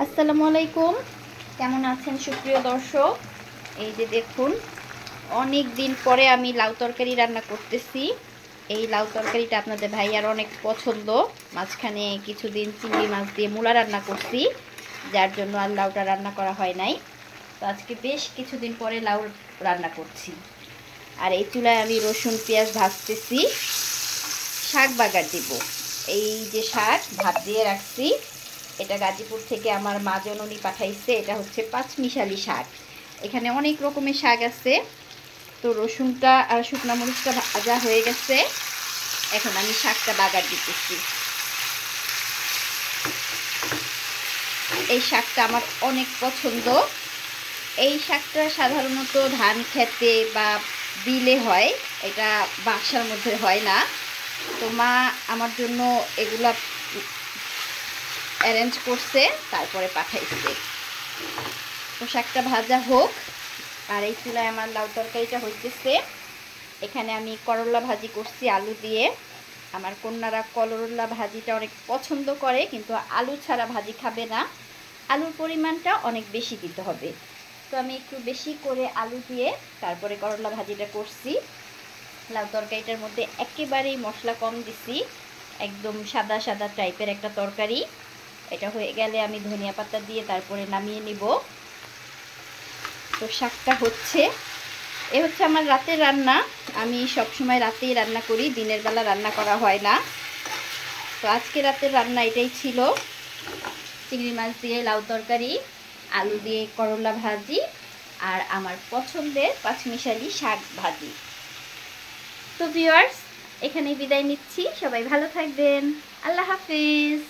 আসসালামু আলাইকুম, কেমন আছেন সুপ্রিয় দর্শক? এই যে দেখুন, অনেক দিন পরে আমি লাউ তরকারি রান্না করতেছি। এই লাউ তরকারিটা আপনাদের ভাইয়ার অনেক পছন্দ। মাঝখানে কিছুদিন চিংড়ি মাছ দিয়ে মূলা রান্না করছি, যার জন্য আর লাউটা রান্না করা হয় নাই। তো আজকে বেশ কিছুদিন পরে লাউ রান্না করছি। আর এই চুলায় আমি রসুন পেঁয়াজ ভাজতেছি, শাক বাগার দিব। এই যে শাক ভাত দিয়ে রাখছি, এটা গাজীপুর থেকে আমার মা জননী পাঠাইছে। এটা হচ্ছে পাঁচমিশালি শাক। এখানে অনেক রকমের শাক আছে। তো রসুনটা আর শুকনা মরিচটা ভাজা হয়ে গেছে, এখন আমি শাকটা বাগার দিতেছি। এই শাকটা আমার অনেক পছন্দ। এই শাকটা সাধারণত ধান খেতে বা বিলে হয়, এটা বাসার মধ্যে হয় না। তো মা আমার জন্য এগুলা অ্যারেঞ্জ করছে, তারপরে পাঠাইছে। তো শাকটা ভাজা হোক, আর এই চুলায় আমার লাউ তরকারিটা হইতেছে। এখানে আমি করলা ভাজি করছি আলু দিয়ে। আমার কন্যারা করলা ভাজিটা অনেক পছন্দ করে, কিন্তু আলু ছাড়া ভাজি খাবে না। আলুর পরিমাণটা অনেক বেশি দিতে হবে। তো আমি একটু বেশি করে আলু দিয়ে তারপরে করলা ভাজিটা করছি। লাউ তরকারিটার মধ্যে একেবারেই মশলা কম দিছি, একদম সাদা সাদা টাইপের একটা তরকারি। এটা হয়ে গেলে আমি ধনিয়া পাতা দিয়ে তারপরে নামিয়ে নিব। তো শাকটা হচ্ছে, এ হচ্ছে আমার রাতের রান্না। আমি সবসময় রাতেই রান্না করি, দিনের বেলা রান্না করা হয় না। তো আজকে রাতের রান্না এটাই ছিল, চিংড়ি মাছ দিয়ে লাউ তরকারি, আলু দিয়ে করলা ভাজি, আর আমার পছন্দের পাঁচমিশালি শাক ভাজি। তো ভিউয়ার্স, এখানেই বিদায় নিচ্ছি। সবাই ভালো থাকবেন। আল্লাহ হাফিজ।